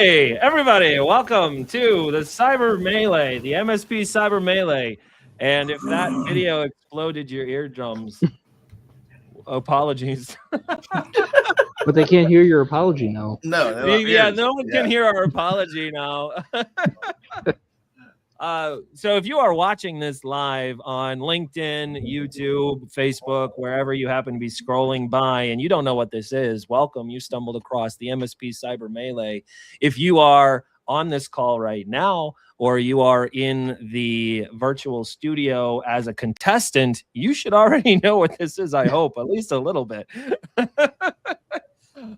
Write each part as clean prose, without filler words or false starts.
Hey, everybody, welcome to the Cyber Melee, the MSP Cyber Melee. And if that video exploded your eardrums, apologies. But they can't hear your apology now. No, No one can hear our apology now. So if you are watching this live on LinkedIn, YouTube, Facebook, wherever you happen to be scrolling by and you don't know what this is, welcome. You stumbled across the MSP Cyber Melee. If you are on this call right now, or you are in the virtual studio as a contestant, you should already know what this is, I hope, at least a little bit.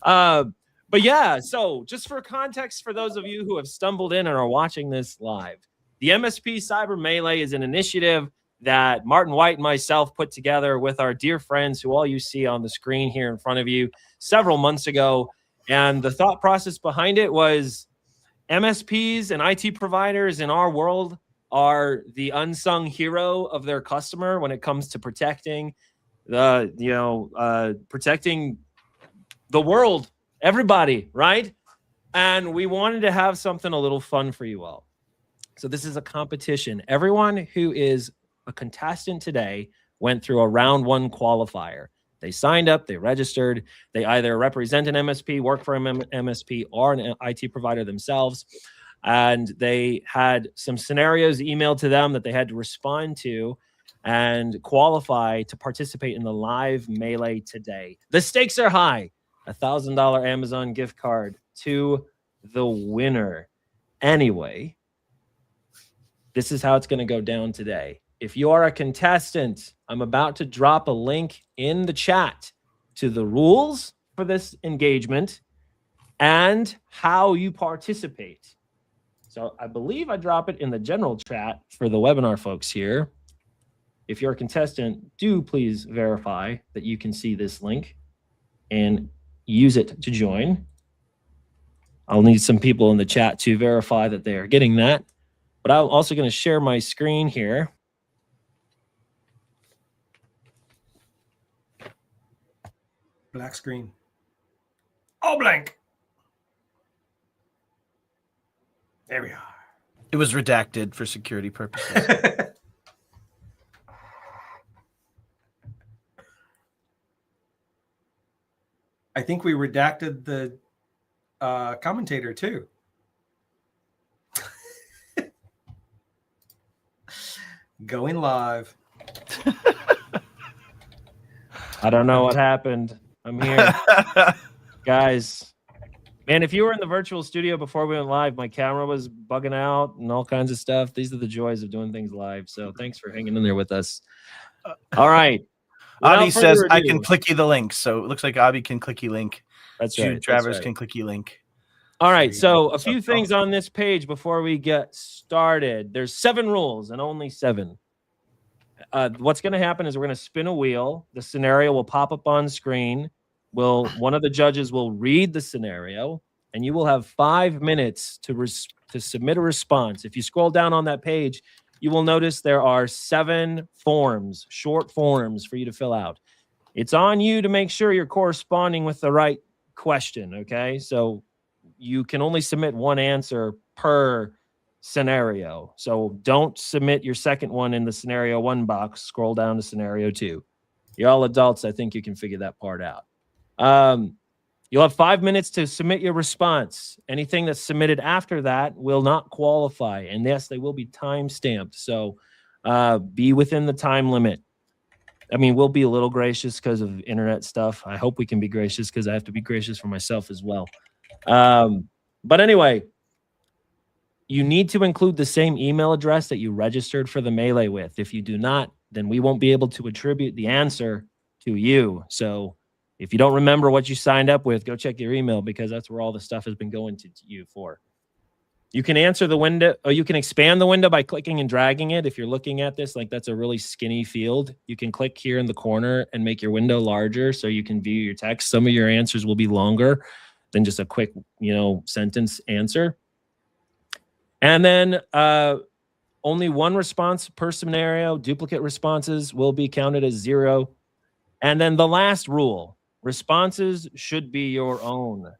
But yeah, so just for context, for those of you who have stumbled in and are watching this live, the MSP Cyber Melee is an initiative that Martin White and myself put together with our dear friends who all you see on the screen here in front of you several months ago. And the thought process behind it was MSPs and IT providers in our world are the unsung hero of their customer when it comes to protecting protecting the world, everybody, right? And we wanted to have something a little fun for you all. So this is a competition. Everyone who is a contestant today went through a round one qualifier. They signed up, they registered, they either represent an MSP, work for an MSP, or an IT provider themselves. And they had some scenarios emailed to them that they had to respond to and qualify to participate in the live melee today. The stakes are high. $1,000 Amazon gift card to the winner. Anyway, this is how it's going to go down today. If you are a contestant, I'm about to drop a link in the chat to the rules for this engagement and how you participate. So I believe I drop it in the general chat for the webinar folks here. If you're a contestant, do please verify that you can see this link and use it to join. I'll need some people in the chat to verify that they are getting that. But I'm also going to share my screen here. Black screen. All blank. There we are. It was redacted for security purposes. I think we redacted the commentator too. Going live. I don't know what happened. I'm here. Guys, man, if you were in the virtual studio before we went live, my camera was bugging out and all kinds of stuff. These are the joys of doing things live. So thanks for hanging in there with us. All right. Abby says I can click you the link. So it looks like Abby can click you link. That's right. Travers can click you link. All right. So a few things on this page before we get started. There's 7 rules and only 7. What's going to happen is we're going to spin a wheel. The scenario will pop up on screen. One of the judges will read the scenario, and you will have 5 minutes to submit a response. If you scroll down on that page, you will notice there are 7 forms, short forms for you to fill out. It's on you to make sure you're corresponding with the right question, okay? So you can only submit one answer per scenario. So don't submit your second one in the scenario 1 box. Scroll down to scenario 2. You're all adults. I think you can figure that part out. You'll have 5 minutes to submit your response. Anything that's submitted after that will not qualify. And yes, they will be time stamped. So be within the time limit. I mean, we'll be a little gracious because of internet stuff. I hope we can be gracious because I have to be gracious for myself as well. But anyway, you need to include the same email address that you registered for the melee with. If you do not, then we won't be able to attribute the answer to you. So if you don't remember what you signed up with, go check your email because that's where all the stuff has been going to you for. You can answer the window, or you can expand the window by clicking and dragging it. If you're looking at this, like that's a really skinny field, you can click here in the corner and make your window larger so you can view your text. Some of your answers will be longer than just a quick, sentence answer. And then only 1 response per scenario. Duplicate responses will be counted as 0. And then the last rule, responses should be your own.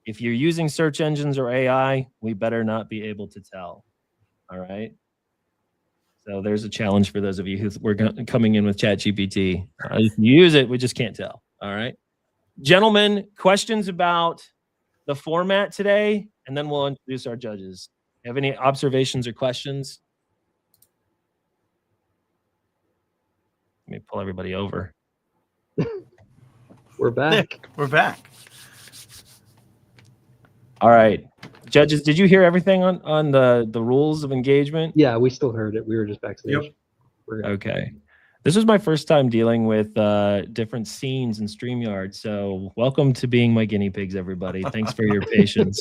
If you're using search engines or AI, we better not be able to tell. All right. So there's a challenge for those of you who were coming in with ChatGPT. If you use it, we just can't tell. All right. Gentlemen, questions about the format today, and then we'll introduce our judges. Have any observations or questions? Let me pull everybody over. We're back. We're back. All right. Judges, did you hear everything on the rules of engagement? Yeah, we still heard it. We were just backstage. Yep. We're good. Okay. This was my first time dealing with different scenes in StreamYard. So welcome to being my guinea pigs, everybody. Thanks for your patience.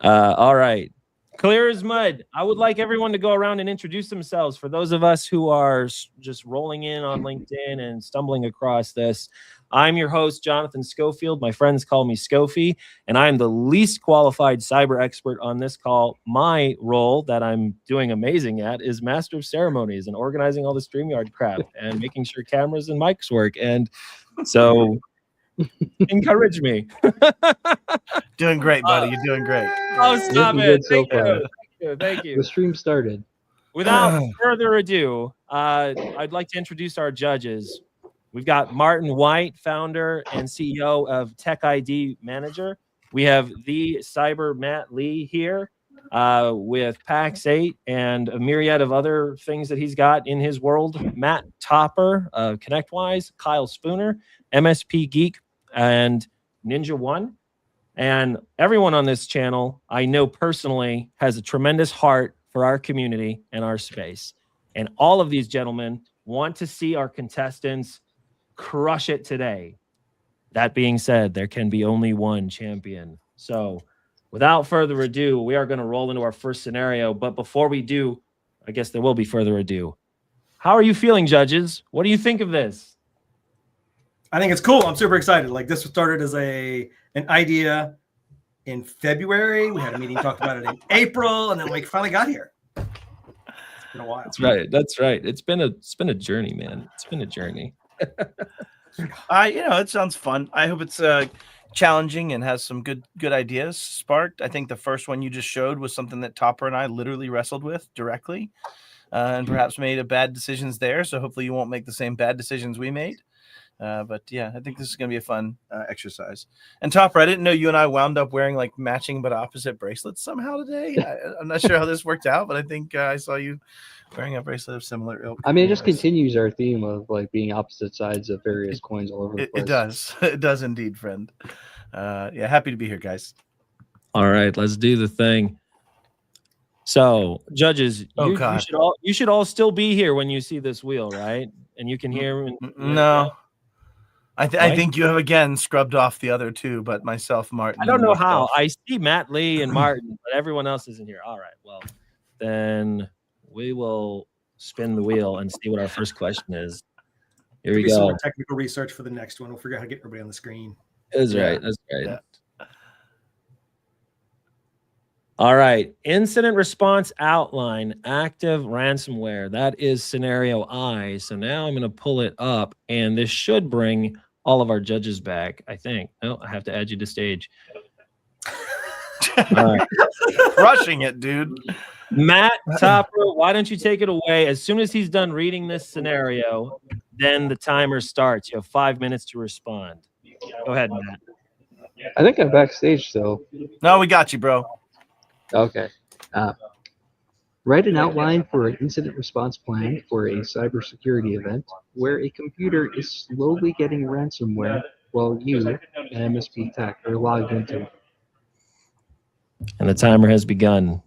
All right. Clear as mud. I would like everyone to go around and introduce themselves. For those of us who are just rolling in on LinkedIn and stumbling across this, I'm your host, Jonathan Schofield. My friends call me Scofie, and I am the least qualified cyber expert on this call. My role that I'm doing amazing at is Master of Ceremonies and organizing all the StreamYard crap and making sure cameras and mics work. And so encourage me. Doing great, buddy. You're doing great. Oh, stop Looking it. good so Thank far. you. Thank you. The stream started. Without further ado, I'd like to introduce our judges. We've got Martin White, founder and CEO of Tech ID Manager. We have the cyber Matt Lee here with PAX 8 and a myriad of other things that he's got in his world. Matt Topper of ConnectWise, Kyle Spooner, MSP Geek, and Ninja One. And everyone on this channel, I know personally, has a tremendous heart for our community and our space. And all of these gentlemen want to see our contestants crush it today. That being said, there can be only one champion. So without further ado, we are going to roll into our first scenario. But before we do, I guess there will be further ado. How are you feeling, judges? What do you think of this? I think it's cool. I'm super excited. Like, this started as an idea in February. We had a meeting, talked about it in April, and then we finally got here. It's been a while. That's right. That's right. It's been a journey, man. It's been a journey. It sounds fun. I hope it's challenging and has some good ideas sparked. I think the first one you just showed was something that Topper and I literally wrestled with directly, and perhaps made bad decisions there. So hopefully you won't make the same bad decisions we made. But yeah, I think this is going to be a fun exercise. And Topper, I didn't know you and I wound up wearing like matching but opposite bracelets somehow today. I'm not sure how this worked out, but I think I saw you wearing a bracelet of similar ilk. I mean, it just continues our theme of like being opposite sides of various coins all over the place. It does. It does indeed, friend. Yeah, happy to be here, guys. All right, let's do the thing. So, judges, you should all still be here when you see this wheel, right? And you can hear. No. I think you have again scrubbed off the other two, but myself, Martin. I don't know how. I see Matt Lee and Martin, but everyone else isn't here. All right. Well, then we will spin the wheel and see what our first question is. Here we go. Some more technical research for the next one. We'll figure out how to get everybody on the screen. That's right. That's right. Yeah. All right. Incident response outline, active ransomware. That is scenario I. So now I'm going to pull it up, and this should bring all of our judges back, I think. Oh, I have to add you to stage. All right. Crushing it, dude. Matt Topper, why don't you take it away? As soon as he's done reading this scenario, then the timer starts. You have 5 minutes to respond. Go ahead, Matt. I think I'm backstage still. No, we got you, bro. Okay. Write an outline for an incident response plan for a cybersecurity event where a computer is slowly getting ransomware while you and MSP Tech are logged into it. And the timer has begun.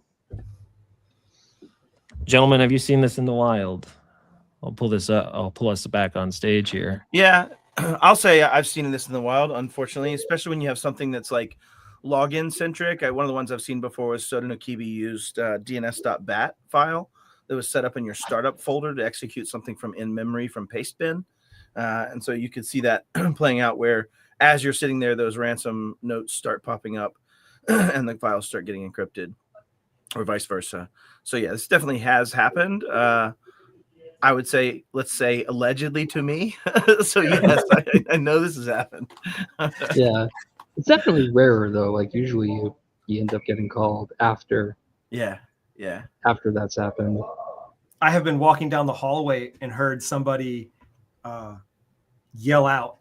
Gentlemen, have you seen this in the wild? I'll pull this up. I'll pull us back on stage here. Yeah, I'll say I've seen this in the wild, unfortunately, especially when you have something that's like login centric. One of the ones I've seen before was Soda Nokibi used DNS.bat file that was set up in your startup folder to execute something from in memory from Pastebin. And so you could see that playing out where as you're sitting there, those ransom notes start popping up and the files start getting encrypted or vice versa. So yeah, this definitely has happened. I would say, let's say allegedly to me. So yes, I know this has happened. Yeah. It's definitely rarer though. Like usually you end up getting called after Yeah. that's happened. I have been walking down the hallway and heard somebody yell out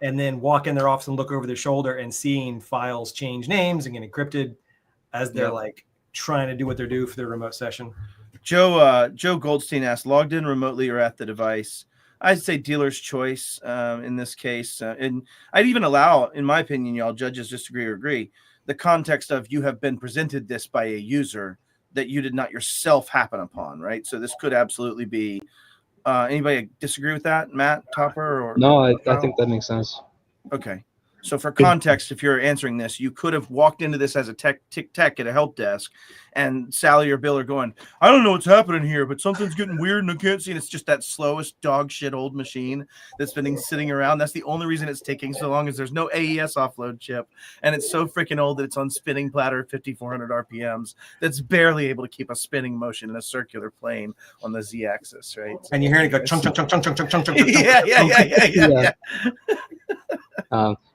and then walk in their office and look over their shoulder and seeing files change names and get encrypted as they're like trying to do what they're due for their remote session. Joe Goldstein asked, logged in remotely or at the device? I'd say dealer's choice in this case. And I'd even allow, in my opinion, y'all judges disagree or agree, the context of you have been presented this by a user that you did not yourself happen upon, right? So this could absolutely be, anybody disagree with that? Matt, Topper? Or No, I think that makes sense. Okay. So for context, if you're answering this, you could have walked into this as a tech at a help desk, and Sally or Bill are going, I don't know what's happening here, but something's getting weird and I can't see. And it's just that slowest dog shit old machine that's been sitting around. That's the only reason it's taking so long is there's no AES offload chip. And it's so freaking old that it's on spinning platter at 5,400 RPMs. That's barely able to keep a spinning motion in a circular plane on the Z axis, right? And you're hearing it go chunk, chunk, chunk, chunk, chunk, chunk, chunk, chunk. Yeah.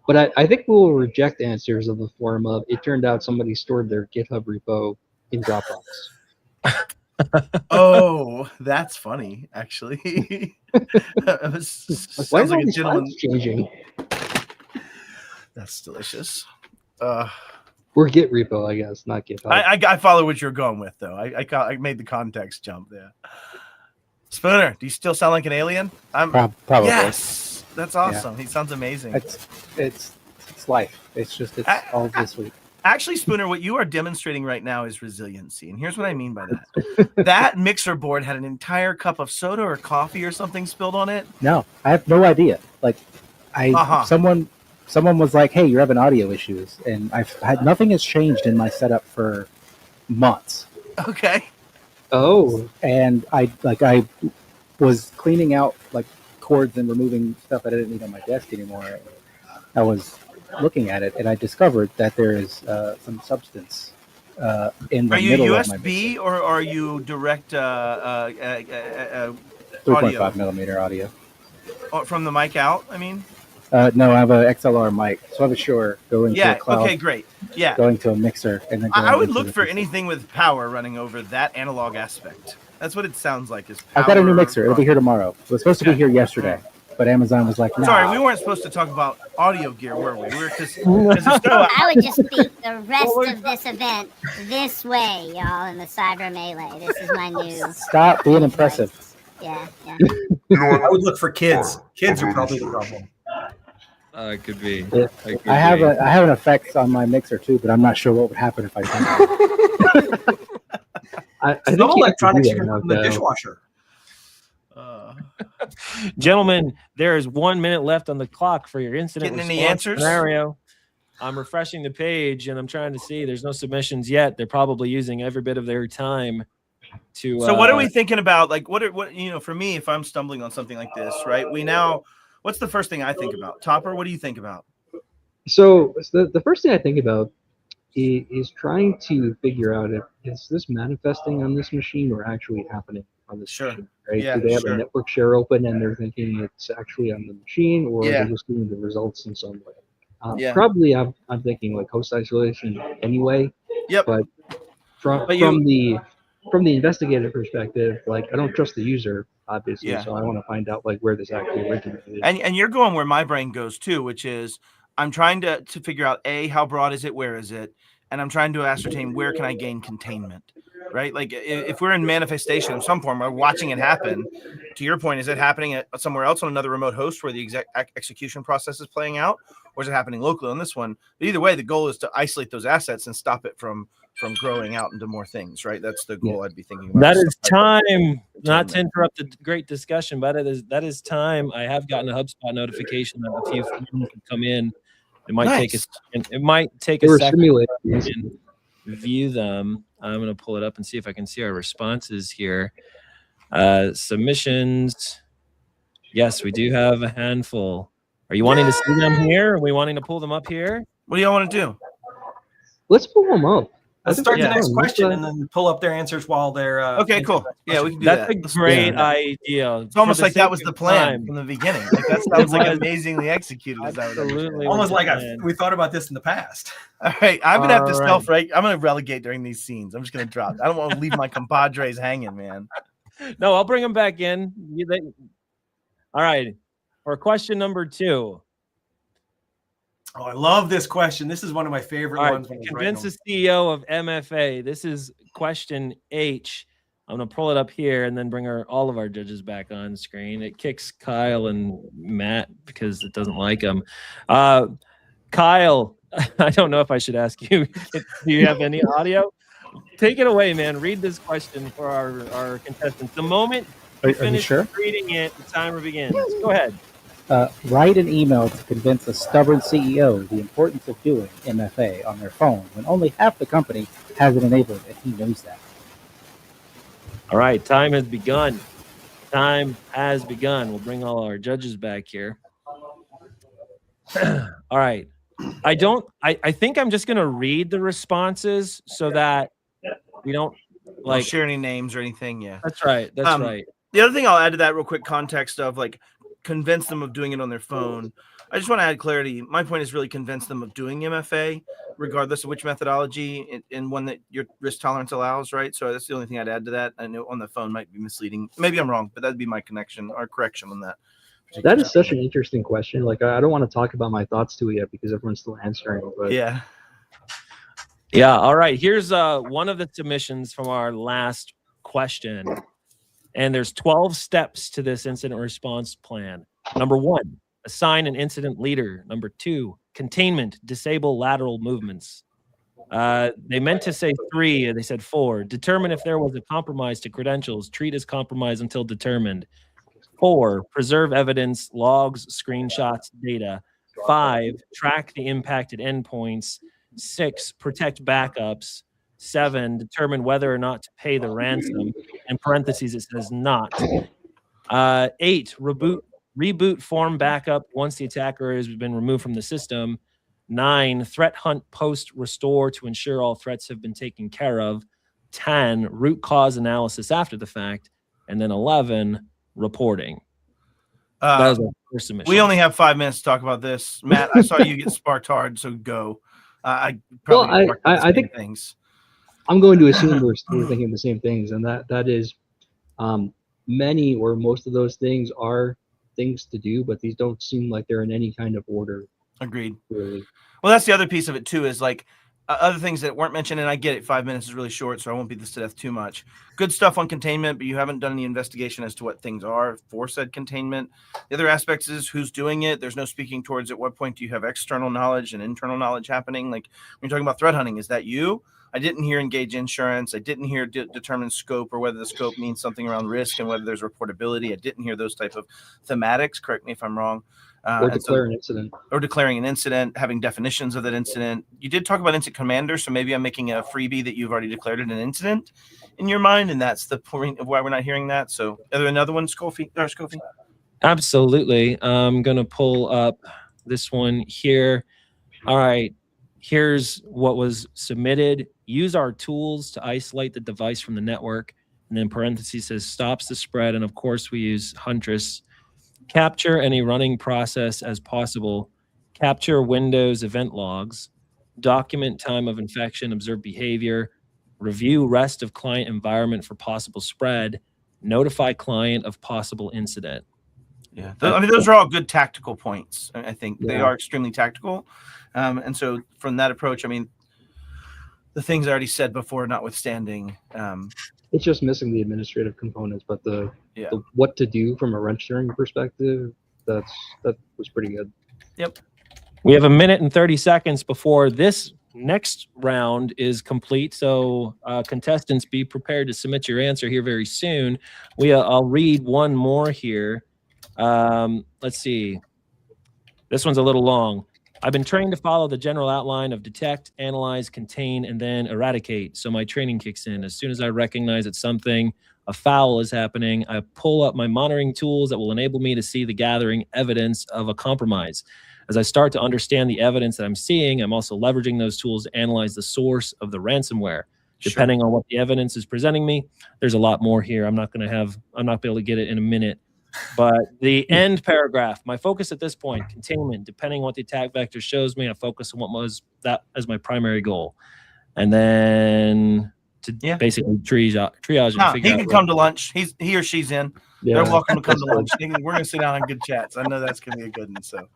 But I think we'll reject answers of the form of it turned out somebody stored their GitHub repo in Dropbox. Oh, that's funny, actually. Why Sounds are like all a these gentleman. files changing? That's delicious. Or Git repo, I guess, not GitHub. I follow what you're going with, though. I made the context jump there. Spooner, do you still sound like an alien? Probably. Yes, that's awesome. He sounds amazing. It's life. It's all this week. Actually, Spooner, what you are demonstrating right now is resiliency, and here's what I mean by that. That mixer board had an entire cup of soda or coffee or something spilled on it. No, I have no idea. Like, someone was like, "Hey, you're having audio issues," and nothing has changed in my setup for months. Okay. Oh, and I was cleaning out like cords and removing stuff that I didn't need on my desk anymore. I was looking at it and I discovered that there is some substance in the middle of my mixer. Are you USB or are you direct 3.5 millimeter audio? From the mic out, I mean? No, I have an XLR mic. So I have a Shure going to a cloud. Okay, great. Yeah. Going to a mixer. And then I would look for anything with power running over that analog aspect. That's what it sounds like. Is I've got a new mixer. It'll be here tomorrow. It was supposed to be here yesterday, but Amazon was like, nah. Sorry, we weren't supposed to talk about audio gear, were we? We were just. I would just speak the rest of this event this way, y'all, in the Cyber Melee. This is my new. Stop being impressive. Yeah. I would look for kids. Kids are probably the problem. It could be. I have an effect on my mixer too, but I'm not sure what would happen if I did that. I think Some you have to electronics do you can that put in the now, though. dishwasher. Gentlemen, there is 1 minute left on the clock for your incident Getting any response answers? scenario. I'm refreshing the page and I'm trying to see. There's no submissions yet. They're probably using every bit of their time to. So what are we thinking about? Like, what for me, if I'm stumbling on something like this, right? What's the first thing I think about? Topper, what do you think about? So the first thing I think about is trying to figure out if is this manifesting on this machine or actually happening on this machine, right? Yeah, Do they have a network share open and they're thinking it's actually on the machine, or they're just doing the results in some way? Probably I'm thinking like host isolation anyway. Yep. But from the investigative perspective, like I don't trust the user, obviously, so I want to find out like where this actually originated. And you're going where my brain goes too, which is I'm trying to figure out how broad is it, where is it, and I'm trying to ascertain where can I gain containment, right? Like if we're in manifestation of some form, we're watching it happen. To your point, is it happening at somewhere else on another remote host where the execution process is playing out, or is it happening locally on this one? But either way, the goal is to isolate those assets and stop it from growing out into more things, right? That's the goal I'd be thinking about. That is time, not to interrupt the great discussion, but that is time. I have gotten a HubSpot notification that a few things have come in. It might take a second to view them. I'm going to pull it up and see if I can see our responses here. Submissions. Yes, we do have a handful. Are you wanting to see them here? Are we wanting to pull them up here? What do y'all want to do? Let's pull them up. Let's start the yeah. next fun. question Let's, and then pull up their answers while they're. Okay, cool. Yeah, we can do That's that. a Let's- great yeah. idea. It's almost For like that was sake the of plan time. from the beginning. Like that sounds It like was. amazingly executed. As I would Absolutely. understand. almost like plan. we thought about this in the past. All right, I'm gonna have to All stealth right. I'm gonna relegate during these scenes. I'm just gonna drop. I don't want to leave my compadres hanging, man. No, I'll bring them back in. All right. For question number 2. Oh, I love this question. This is one of my favorite All right. ones. When I was writing Convince the CEO of MFA. This is question H. I'm going to pull it up here and then bring all of our judges back on screen. It kicks Kyle and Matt because it doesn't like them. Kyle, I don't know if I should ask you. Do you have any audio? Take it away, man. Read this question for our contestants. The moment Are you finish sure? reading it, the timer begins. Go ahead. Write an email to convince a stubborn CEO the importance of doing MFA on their phone when only half the company has it enabled and he knows that. All right, time has begun. Time has begun. We'll bring all our judges back here. All right. I think I'm just going to read the responses so that we don't Like share any names or anything. Yeah, That's right. That's right. The other thing I'll add to that real quick context of like convince them of doing it on their phone. I just want to add clarity. My point is really convince them of doing MFA, regardless of which methodology and one that your risk tolerance allows, right? So that's the only thing I'd add to that. I know on the phone might be misleading. Maybe I'm wrong, but that'd be my connection or correction on that. That is such an interesting question. Like, I don't want to talk about my thoughts to it yet because everyone's still answering. But Yeah. Yeah. All right. Here's one of the submissions from our last question. And there's 12 steps to this incident response plan. Number 1, assign an incident leader. Number 2, containment, disable lateral movements. They meant to say 3, they said 4. Determine if there was a compromise to credentials. Treat as compromise until determined. 4, preserve evidence, logs, screenshots, data. 5, track the impacted endpoints. 6, protect backups. 7, determine whether or not to pay the ransom. In parentheses, it says not. 8, reboot form backup once the attacker has been removed from the system. 9, threat hunt post restore to ensure all threats have been taken care of. 10, root cause analysis after the fact. And then 11, reporting. That was our first submission. We only have 5 minutes to talk about this. Matt, I saw you get sparked hard, so go. I think things. I'm going to assume we're thinking the same things, and that is many or most of those things are things to do, but these don't seem like they're in any kind of order. Agreed. Really. Well, that's the other piece of it too, is like other things that weren't mentioned, and I get it, 5 minutes is really short, so I won't beat this to death too much. Good stuff on containment, but you haven't done any investigation as to what things are for said containment. The other aspects is who's doing it. There's no speaking towards at what point do you have external knowledge and internal knowledge happening. Like when you're talking about threat hunting, is that you? I didn't hear engage insurance. I didn't hear determine scope or whether the scope means something around risk and whether there's reportability. I didn't hear those type of thematics. Correct me if I'm wrong. Or declare an incident. Or declaring an incident, having definitions of that incident. You did talk about incident commander, so maybe I'm making a freebie that you've already declared it an incident in your mind, and that's the point of why we're not hearing that. So, are there another one, Scofie? Absolutely. I'm going to pull up this one here. All right. Here's what was submitted. Use our tools to isolate the device from the network. And then parentheses says stops the spread. And of course, we use Huntress. Capture any running process as possible. Capture Windows event logs. Document time of infection, observe behavior. Review rest of client environment for possible spread. Notify client of possible incident. Yeah, I mean, those are all good tactical points. I think they are extremely tactical. And so from that approach, I mean, the things I already said before, notwithstanding. It's just missing the administrative components, but the what to do from a wrench sharing perspective, that was pretty good. Yep. We have 1 minute and 30 seconds before this next round is complete. So contestants, be prepared to submit your answer here very soon. I'll read one more here. Let's see. This one's a little long. I've been trained to follow the general outline of detect, analyze, contain, and then eradicate. So my training kicks in. As soon as I recognize that something a foul is happening, I pull up my monitoring tools that will enable me to see the gathering evidence of a compromise. As I start to understand the evidence that I'm seeing, I'm also leveraging those tools to analyze the source of the ransomware. Depending on what the evidence is presenting me, there's a lot more here. I'm not be able to get it in a minute. But the end paragraph, my focus at this point, containment, depending on what the attack vector shows me, I focus on what was that as my primary goal. And then to basically triage and figure out. He can come to lunch. He or she's in. Yeah. They're welcome to come to lunch. We're gonna sit down and good chats. I know that's gonna be a good one. So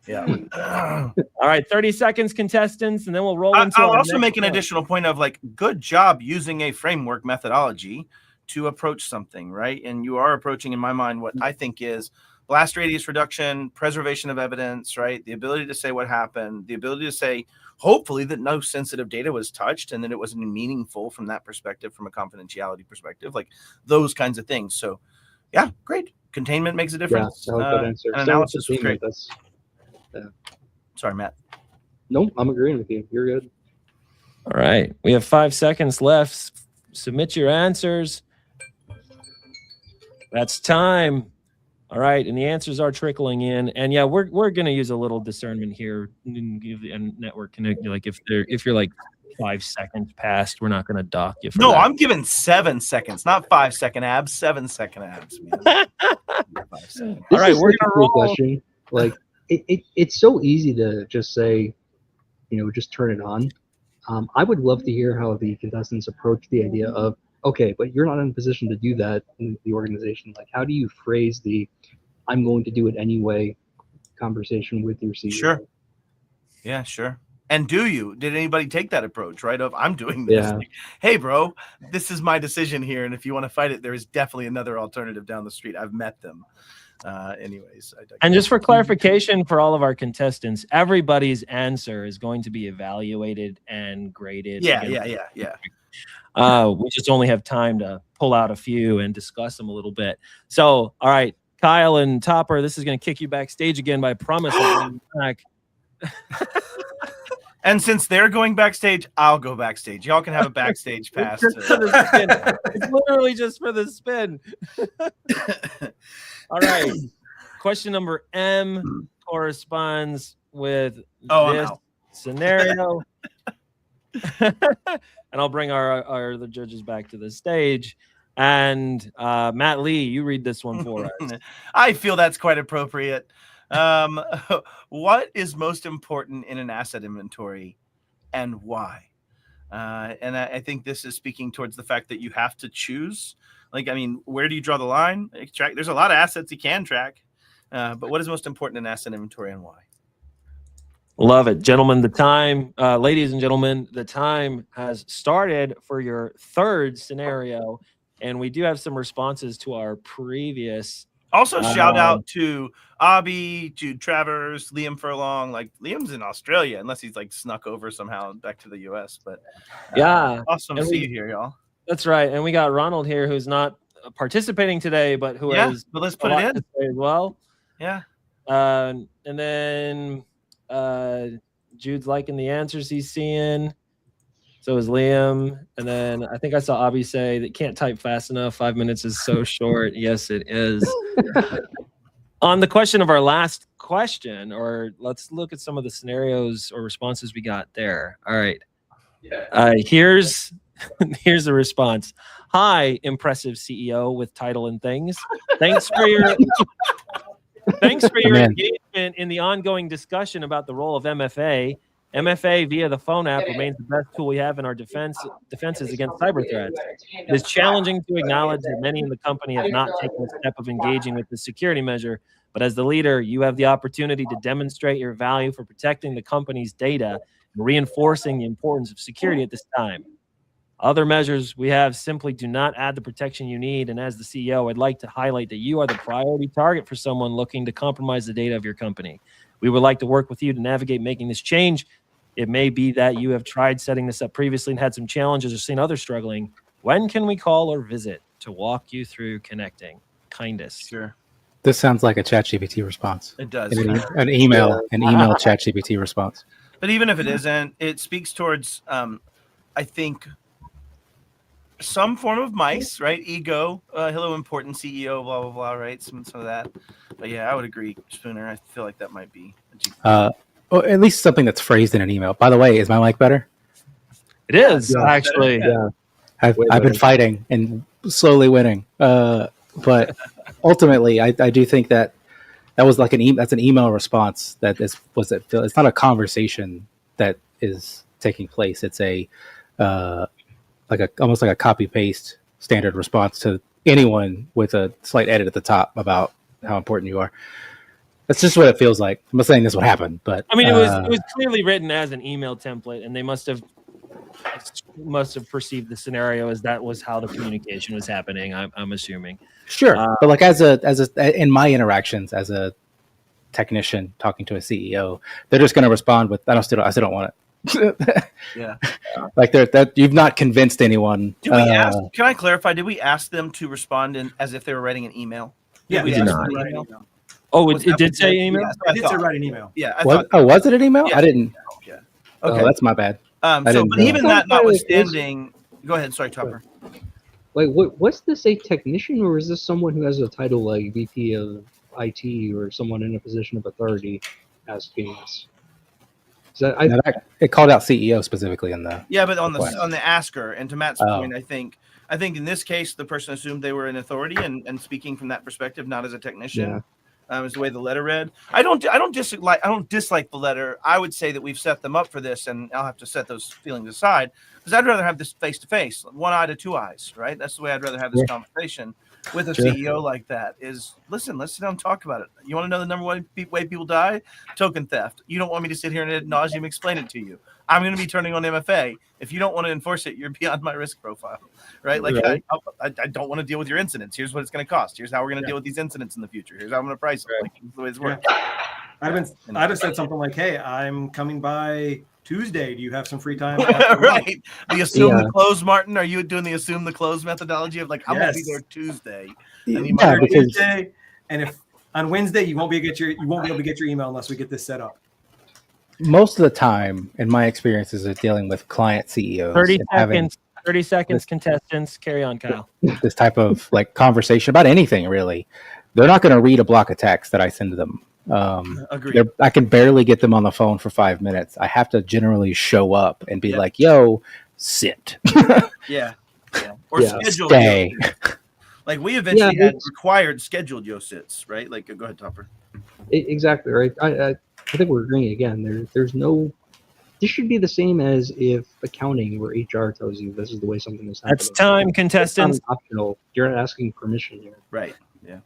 yeah. All right, 30 seconds, contestants, and then we'll roll into. I'll also make an additional point of like, good job using a framework methodology to approach something, right? And you are approaching, in my mind, what I think is blast radius reduction, preservation of evidence, right? The ability to say what happened, the ability to say, hopefully, that no sensitive data was touched and that it wasn't meaningful from that perspective, from a confidentiality perspective, like those kinds of things. So, yeah, great. Containment makes a difference. Yeah, I like that answer. Analysis was great. Yeah. Sorry, Matt. Nope, I'm agreeing with you. You're good. All right, we have 5 seconds left. Submit your answers. That's time. All right, and the answers are trickling in, and yeah, we're going to use a little discernment here and give the network connect. Like if you're like 5 seconds past, we're not going to dock you. No, I'm giving 7 seconds, not 5 second abs. 7 second abs. Man. 5 seconds. All right, we're going to roll. Question. Like it's so easy to just say, just turn it on. I would love to hear how the contestants approach the idea of, okay, but you're not in a position to do that in the organization. Like, how do you phrase the "I'm going to do it anyway" conversation with your CEO? Sure. Yeah, sure. And did anybody take that approach, right? Of I'm doing this. Yeah. Like, hey, bro, this is my decision here. And if you want to fight it, there is definitely another alternative down the street. I've met them. Anyways. And just for clarification for all of our contestants, everybody's answer is going to be evaluated and graded. Yeah. We just only have time to pull out a few and discuss them a little bit. So, all right, Kyle and Topper, this is going to kick you backstage again by promise. Back. And since they're going backstage, I'll go backstage. Y'all can have a backstage pass. It's literally just for the spin. All right. Question number M corresponds with this scenario. And I'll bring the judges back to the stage. And Matt Lee, you read this one for us. I feel that's quite appropriate. What is most important in an asset inventory and why? And I think this is speaking towards the fact that you have to choose. Like, I mean, where do you draw the line? There's a lot of assets you can track. But what is most important in asset inventory and why? Love it. Gentlemen, ladies and gentlemen, the time has started for your third scenario. And we do have some responses to our previous. Also, shout out to Abby, Jude Travers, Liam Furlong. Like, Liam's in Australia, unless he's like snuck over somehow back to the US. But awesome to see you here, y'all. That's right. And we got Ronald here, who's not participating today, but who has. But let's put it in as well. Yeah. And then Jude's liking the answers he's seeing. So is Liam. And then I think I saw Abby say that can't type fast enough. 5 minutes is so short. Yes, it is. On the question of our last question, or let's look at some of the scenarios or responses we got there. All right. Here's the response. Hi, impressive CEO with title and things. Thanks for your engagement in the ongoing discussion about the role of MFA. MFA via the phone app remains the best tool we have in our defenses against cyber threats. It is challenging to acknowledge that many in the company have not taken the step of engaging with the security measure, but as the leader, you have the opportunity to demonstrate your value for protecting the company's data and reinforcing the importance of security at this time. Other measures we have simply do not add the protection you need, and as the CEO, I'd like to highlight that you are the priority target for someone looking to compromise the data of your company. We would like to work with you to navigate making this change. It may be that you have tried setting this up previously and had some challenges or seen others struggling. When can we call or visit to walk you through connecting? Kindest. Sure. This sounds like a ChatGPT response. It does. An email ChatGPT response. But even if it isn't, it speaks towards, I think, some form of mice, right? Ego, hello, important CEO, blah blah blah, right? Some of that. But yeah, I would agree, Spooner. I feel like that might be. Or at least something that's phrased in an email. By the way, is my mic better? It is Yeah. actually. Yeah. I've Way been better. fighting and slowly winning. But ultimately, I do think that was like that's an email response that it's not a conversation that is taking place. It's a almost like a copy paste standard response to anyone with a slight edit at the top about how important you are. That's just what it feels like. I'm not saying this would happen, but I mean, it was clearly written as an email template, and they must have perceived the scenario as that was how the communication was happening. I'm assuming. sure. But like as a in my interactions as a technician talking to a CEO, they're just going to respond with, I still don't want it. Yeah. Like that you've not convinced anyone. Did we ask? Can I clarify? Did we ask them to respond as if they were writing an email? Yeah, we did ask not. them to Write email? an email. Oh, Was it that did what say they- email. Yeah, that's what I did say write an email. Yeah, I Was, thought. was it an email? Yeah. I didn't. Yeah. Oh, Okay. that's my bad. So, didn't but know. even that notwithstanding, go ahead. Sorry, Topper. Like, was this a technician, or is this someone who has a title like VP of IT or someone in a position of authority asking us? No, it called out CEO specifically in the. Yeah, but on request. the asker, and to Matt's Oh. point, I think in this case the person assumed they were in authority and speaking from that perspective, not as a technician. Yeah. Is the way the letter read. I don't dislike the letter. I would say that we've set them up for this, and I'll have to set those feelings aside because I'd rather have this face to face, one eye to two eyes, right? That's the way I'd rather have this conversation with a Sure. CEO like that. Is listen, let's sit down and talk about it. You want to know the number one way people die? Token theft. You don't want me to sit here and ad nauseum explain it to you. I'm going to be turning on MFA. If you don't want to enforce it, you're beyond my risk profile, right? Like Right. I don't want to deal with your incidents. Here's what it's going to cost. Here's how we're going to deal with these incidents in the future. Here's how I'm going to price them. Like, the way it's working. I'd have said something like, "Hey, I'm coming by Tuesday. Do you have some free time?" Right. The assume Yeah. the close, Martin. Are you doing the assume the close methodology of like I'm going to be Yes. there Tuesday? Yeah, And you might because Tuesday, and if on Wednesday you won't be able to get your email unless we get this set up. most of the time, in my experiences of dealing with client CEOs, 30 and having seconds. 30 seconds, contestants. Carry on, Kyle. this type of like conversation about anything really, they're not going to read a block of text that I send to them. Agreed. I can barely get them on the phone for 5 minutes. I have to generally show up and be Yeah. like, "Yo, sit, Yeah. Or Yeah. schedule. stay." Like we eventually Yeah, had it's- required scheduled YoSits, right? Like go ahead, Topper. Exactly right. I think we're agreeing again. There's no. This should be the same as if accounting or HR tells you this is the way something is happening. That's time, It's not contestants. optional. You're not asking permission here. Right. Yeah.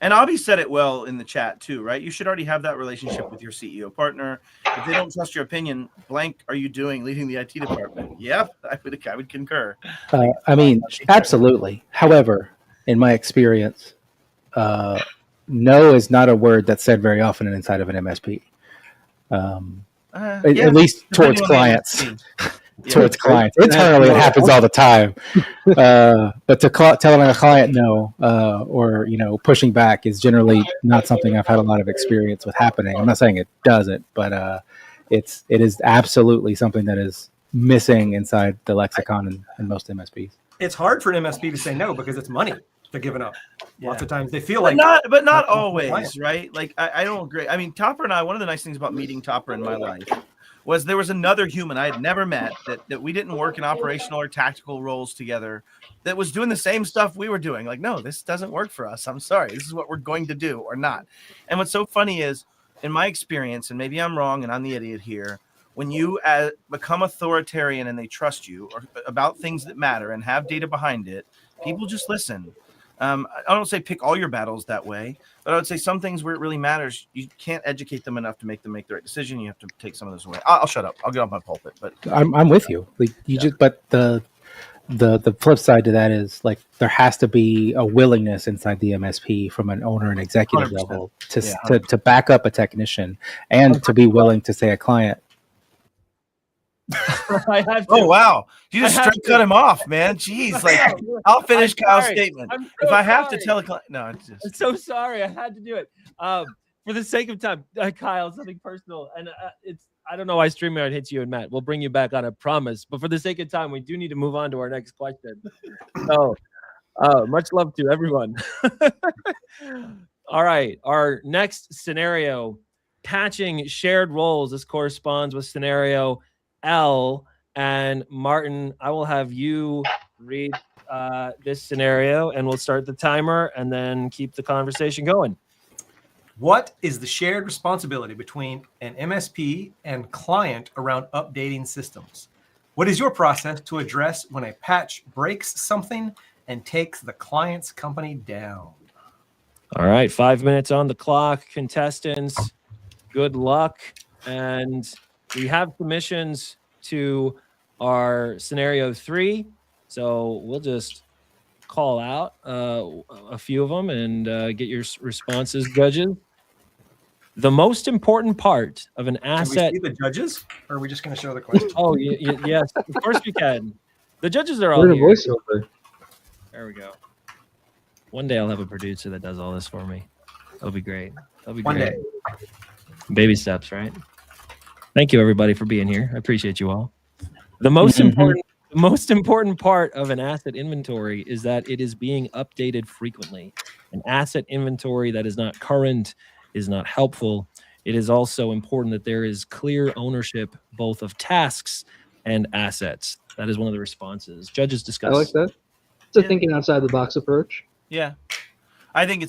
And Abby said it well in the chat too, right? You should already have that relationship with your CEO partner. If they don't trust your opinion, blank are you doing leading the IT department? Yep, I would concur. I mean, absolutely. However, in my experience, no is not a word that's said very often inside of an MSP. At least towards depending on the clients. MSP. Yeah. Towards clients. Internally, it happens all the time. But telling a client no, or pushing back is generally not something I've had a lot of experience with happening. I'm not saying it doesn't, but it is absolutely something that is missing inside the lexicon in most MSPs. It's hard for an MSP to say no because it's money they're giving up. Lots of times they feel But like not not always, compliant. right? Like I don't agree. I mean, Topper and I, one of the nice things about meeting Topper in my life was there was another human I had never met that we didn't work in operational or tactical roles together that was doing the same stuff we were doing. Like, no, this doesn't work for us. I'm sorry. This is what we're going to do or not. And what's so funny is, in my experience, and maybe I'm wrong and I'm the idiot here, when you become authoritarian and they trust you or about things that matter and have data behind it, people just listen. I don't say pick all your battles that way, but I would say some things where it really matters, you can't educate them enough to make them make the right decision. You have to take some of those away. I'll shut up. I'll get off my pulpit. But I'm with you. Like but the flip side to that is like there has to be a willingness inside the MSP from an owner and executive 100%. level Yeah, to back up a technician and to be willing to say a client. I have to. oh wow, you just I have straight cut him off, man. Jeez, like I'll finish I'm Kyle's sorry. statement. I'm If so I have to sorry. tell a client, no, it's just I'm so sorry. I had to do it. for the sake of time, Kyle, something personal, and I don't know why StreamYard hits you and Matt. We'll bring you back on, I promise. But for the sake of time, we do need to move on to our next question. So, much love to everyone. All right, our next scenario, patching shared roles. This corresponds with scenario L. And Martin, I will have you read this scenario, and we'll start the timer and then keep the conversation going. What is the shared responsibility between an MSP and client around updating systems? What is your process to address when a patch breaks something and takes the client's company down? All right, 5 minutes on the clock. Contestants, good luck. And we have submissions to our scenario 3. So we'll just call out a few of them and get your responses, judges. The most important part of an asset. Can we see the judges, or are we just going to show the question? Oh, yes, of course we can. The judges are all What a here. voiceover. There we go. One day I'll have a producer that does all this for me. That'll be great. That'll be One great. day. Baby steps, right? Thank you, everybody, for being here. I appreciate you all. The most important part of an asset inventory is that it is being updated frequently. An asset inventory that is not current is not helpful. It is also important that there is clear ownership both of tasks and assets. That is one of the responses. Judges discuss. I like that. It's a thinking outside the box approach. Yeah, I think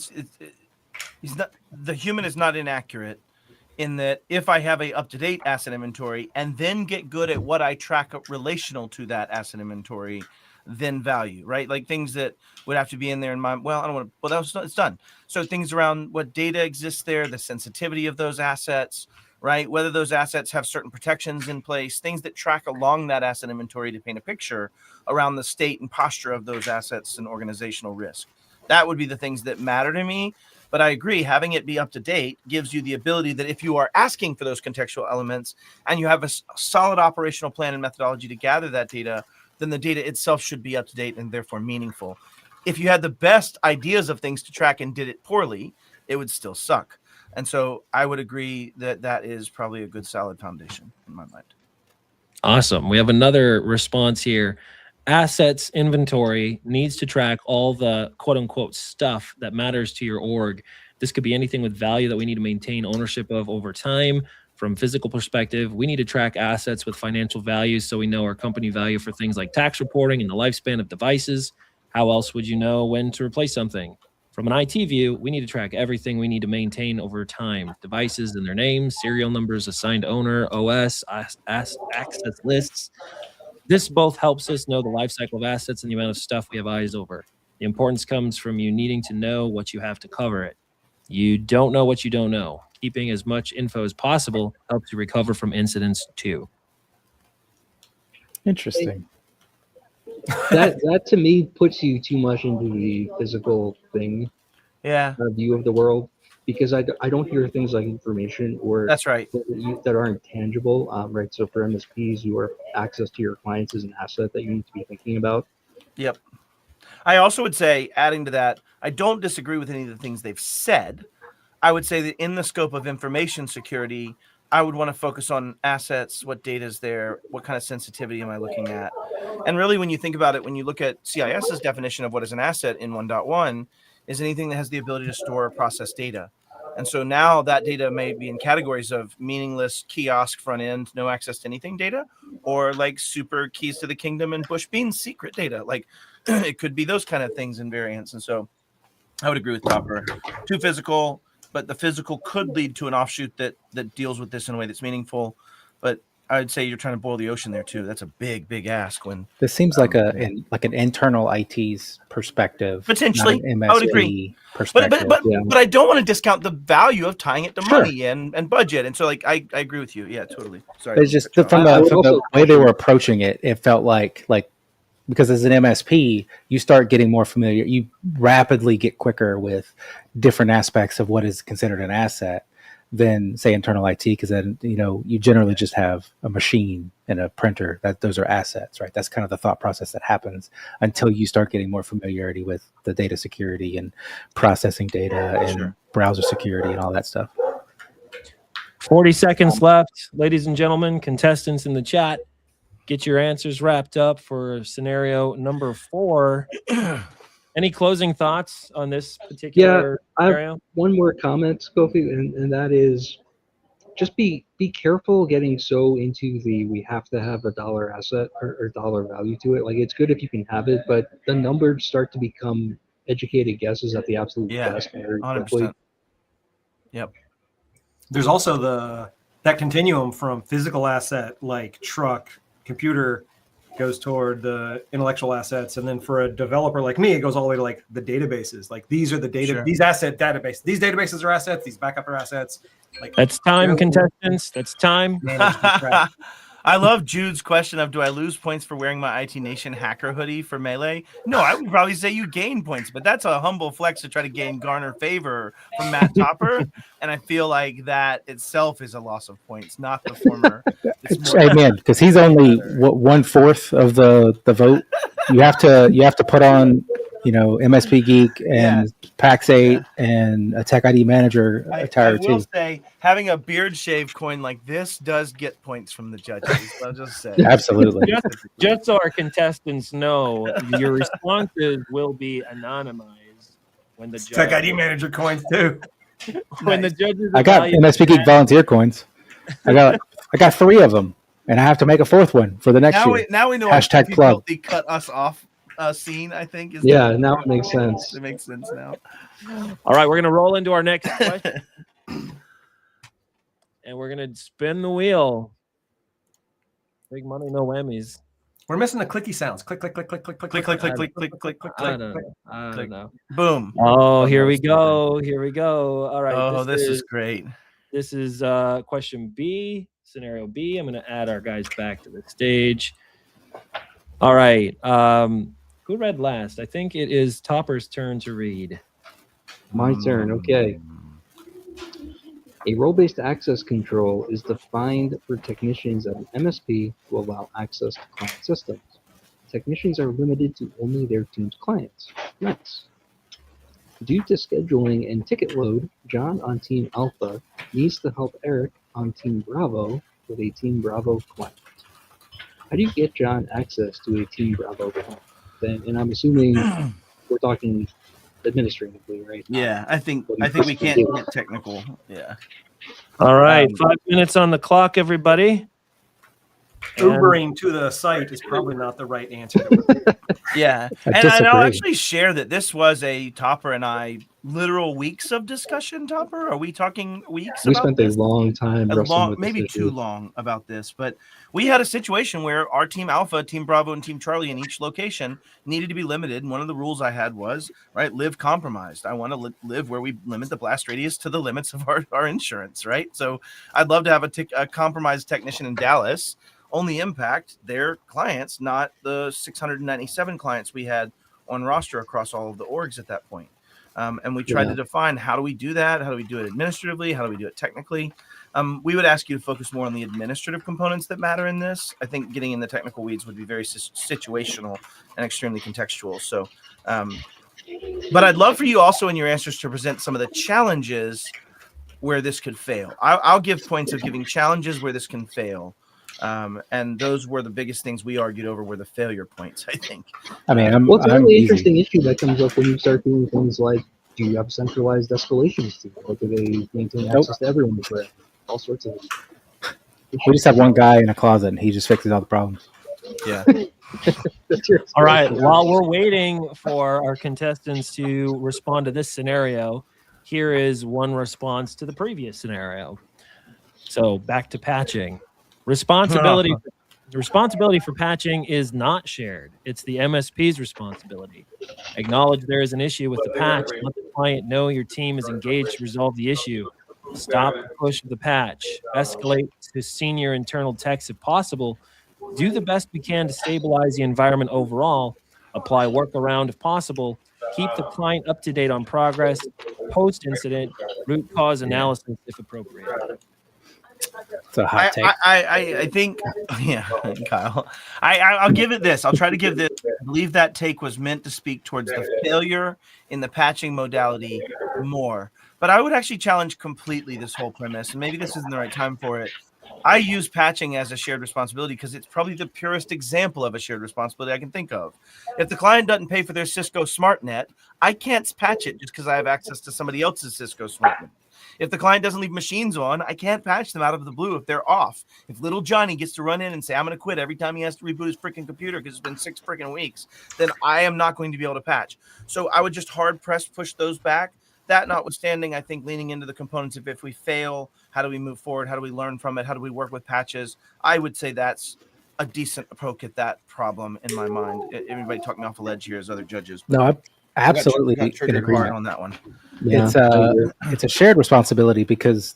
he's not, the human is not inaccurate in that if I have a up-to-date asset inventory and then get good at what I track relational to that asset inventory, then value, right? Like things that would have to be in there in my, well, I don't want to, well, it's done. So things around what data exists there, the sensitivity of those assets, right? Whether those assets have certain protections in place, things that track along that asset inventory to paint a picture around the state and posture of those assets and organizational risk. That would be the things that matter to me. But I agree, having it be up to date gives you the ability that if you are asking for those contextual elements and you have a solid operational plan and methodology to gather that data, then the data itself should be up to date and therefore meaningful. If you had the best ideas of things to track and did it poorly, it would still suck. And so I would agree that that is probably a good solid foundation in my mind. Awesome. We have another response here. Assets inventory needs to track all the quote unquote stuff that matters to your org. This could be anything with value that we need to maintain ownership of over time. From physical perspective, we need to track assets with financial values so we know our company value for things like tax reporting and the lifespan of devices. How else would you know when to replace something? From an IT view, we need to track everything we need to maintain over time. Devices and their names, serial numbers, assigned owner, OS, access lists. This both helps us know the life cycle of assets and the amount of stuff we have eyes over. The importance comes from you needing to know what you have to cover it. You don't know what you don't know. Keeping as much info as possible helps you recover from incidents too. Interesting. That to me puts you too much into the physical thing view of the world, because I don't hear things like information or That's right. that aren't tangible, right? So for MSPs, your access to your clients is an asset that you need to be thinking about. Yep. I also would say, adding to that, I don't disagree with any of the things they've said. I would say that in the scope of information security, I would want to focus on assets, what data is there, what kind of sensitivity am I looking at? And really, when you think about it, when you look at CIS's definition of what is an asset in 1.1, is anything that has the ability to store or process data. And so now that data may be in categories of meaningless kiosk front end, no access to anything data, or like super keys to the kingdom and Bush Beans secret data. Like it could be those kind of things in variants. And so I would agree with Topper. Too physical, but the physical could lead to an offshoot that deals with this in a way that's meaningful. But I'd say you're trying to boil the ocean there too. That's a big, big ask. When this seems like an internal IT's perspective, potentially, not an MSP I would agree. Perspective. But I don't want to discount the value of tying it to money and budget. And so, like, I agree with you. Yeah, totally. Sorry, it's just from the way they were approaching it. It felt like because as an MSP, you start getting more familiar. You rapidly get quicker with different aspects of what is considered an asset than, say, internal IT, because then you generally just have a machine and a printer. Those are assets, right? That's kind of the thought process that happens until you start getting more familiarity with the data security and processing data and browser security and all that stuff. 40 seconds left, ladies and gentlemen, contestants in the chat. Get your answers wrapped up for scenario number 4. Any closing thoughts on this particular I have scenario? one more comment, Kofi, and that is just be careful getting so into the we have to have a dollar asset or dollar value to it. Like, it's good if you can have it, but the numbers start to become educated guesses at the absolute best very quickly. 100%. Yep. There's also that continuum from physical asset like truck, computer, goes toward the intellectual assets, and then for a developer like me, it goes all the way to like the databases. Like, these are the data, Sure. these asset databases. These databases are assets. These backup are assets. Like, That's time, contestants. That's time. I love Jude's question of, do I lose points for wearing my IT Nation hacker hoodie for Melee? No, I would probably say you gain points, but that's a humble flex to try to garner favor from Matt Topper. And I feel like that itself is a loss of points, not the former. Amen. Because he's only 1/4 of the vote. You have to put on, MSP Geek and PAX 8 and a Tech ID Manager attire I will too. say, having a beard shave coin like this does get points from the judges. I'll just say. Absolutely. Just so our contestants know, your responses will be anonymized when the Tech ID Manager coins too. when the judges. I got MSP Geek volunteer coins. I got 3 of them, and I have to make a 4th one for the next year. Now we know Hashtag why club. they cut us off scene, I think. Yeah, now it makes sense. It makes sense now. All right, we're going to roll into our next question. And we're going to spin the wheel. Big money, no whammies. We're missing the clicky sounds. Click, click, click, click, click, click, Click, click, click, click, click, click, click, I click. don't know. Boom. Oh, here we go. Here we go. All right. Oh, this is great. This is question B, scenario B. I'm going to add our guys back to the stage. All right. Who read last? I think it is Topper's turn to read. My turn. Okay. A role-based access control is defined for technicians at an MSP to allow access to client systems. Technicians are limited to only their team's clients. Nice. Due to scheduling and ticket load, John on Team Alpha needs to help Eric on Team Bravo with a Team Bravo client. How do you get John access to a Team Bravo client? And I'm assuming we're talking administratively, right? Yeah, I think we can't get technical. Yeah. All right. 5 minutes on the clock, everybody. Ubering to the site is probably not the right answer. Yeah. And I'll actually share that this was a Topper and I literal weeks of discussion, Topper. Are we talking weeks? We spent a long time wrestling with maybe too long about this, but we had a situation where our Team Alpha, Team Bravo, and Team Charlie in each location needed to be limited. And one of the rules I had was, right, live compromised. I want to live where we limit the blast radius to the limits of our insurance, right? So I'd love to have a compromised technician in Dallas only impact their clients, not the 697 clients we had on roster across all of the orgs at that point. And we tried to define, how do we do that? How do we do it administratively? How do we do it technically? We would ask you to focus more on the administrative components that matter in this. I think getting in the technical weeds would be very situational and extremely contextual. So, but I'd love for you also in your answers to present some of the challenges where this could fail. I'll give points of giving challenges where this can fail. And those were the biggest things we argued over, were the failure points, I think. I mean, it's a really interesting issue that comes up when you start doing things like, do you have centralized escalations team? Or do they maintain access to everyone? All sorts of. We just have one guy in a closet, and he just fixes all the problems. Yeah. All right. While we're waiting for our contestants to respond to this scenario, here is one response to the previous scenario. So back to patching. Responsibility for patching is not shared. It's the MSP's responsibility. Acknowledge there is an issue with the patch. Let the client know your team is engaged to resolve the issue. Stop the push of the patch. Escalate to senior internal techs if possible. Do the best we can to stabilize the environment overall. Apply workaround if possible. Keep the client up to date on progress. Post-incident, root cause analysis if appropriate. It's a hot take. I think, yeah, Kyle. I'll give it this. I'll try to give this. I believe that take was meant to speak towards the failure in the patching modality more. But I would actually challenge completely this whole premise, and maybe this isn't the right time for it. I use patching as a shared responsibility because it's probably the purest example of a shared responsibility I can think of. If the client doesn't pay for their Cisco SmartNet, I can't patch it just because I have access to somebody else's Cisco SmartNet. If the client doesn't leave machines on, I can't patch them out of the blue if they're off. If little Johnny gets to run in and say, I'm going to quit every time he has to reboot his freaking computer because it's been 6 freaking weeks, then I am not going to be able to patch. So I would just hard press push those back. That notwithstanding, I think leaning into the components of if we fail, how do we move forward? How do we learn from it? How do we work with patches? I would say that's a decent approach at that problem in my mind. Everybody talk me off a ledge here as other judges. No, I absolutely got in triggered hard agreement. on that one. Yeah, It's a shared responsibility because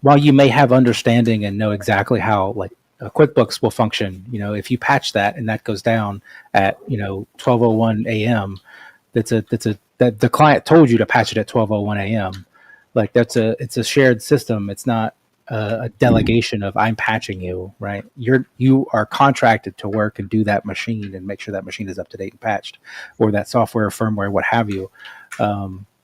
while you may have understanding and know exactly how like QuickBooks will function, if you patch that and that goes down at 12:01 a.m., that the client told you to patch it at 12:01 a.m. Like it's a shared system. It's not a delegation of I'm patching you, right? You are contracted to work and do that machine and make sure that machine is up to date and patched, or that software, firmware, what have you.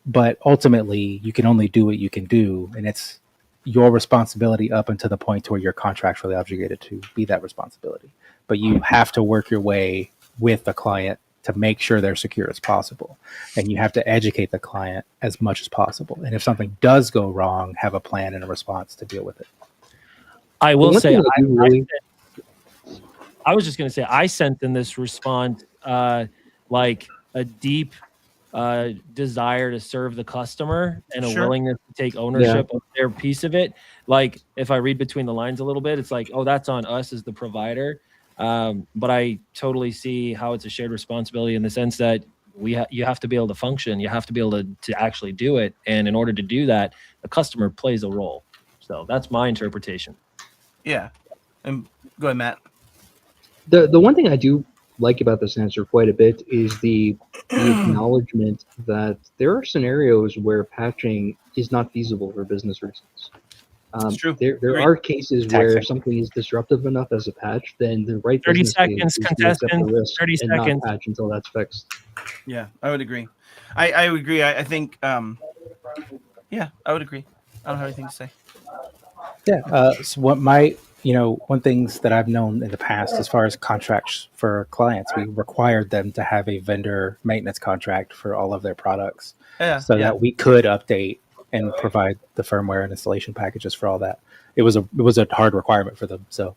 But ultimately, you can only do what you can do, and it's your responsibility up until the point where you're contractually obligated to be that responsibility. But you have to work your way with the client to make sure they're secure as possible. And you have to educate the client as much as possible. And if something does go wrong, have a plan and a response to deal with it. I will say, I I was just going to say, I sent in this response like a deep desire to serve the customer and a willingness to take ownership of their piece of it. Like if I read between the lines a little bit, it's like, oh, that's on us as the provider. But I totally see how it's a shared responsibility in the sense that you have to be able to function. You have to be able to actually do it. And in order to do that, the customer plays a role. So that's my interpretation. Yeah. And go ahead, Matt. The one thing I do like about this answer quite a bit is the acknowledgement that there are scenarios where patching is not feasible for business reasons. It's true. There are cases where something is disruptive enough as a patch, then the right 30 business case seconds, is to accept the contestant. risk 30 and seconds. not patch until that's fixed. Yeah, I would agree. I would agree. I think, yeah, I would agree. I don't have anything to say. Yeah. So what one things that I've known in the past, as far as contracts for clients, we required them to have a vendor maintenance contract for all of their products, that we could update and provide the firmware and installation packages for all that. It was a hard requirement for them. So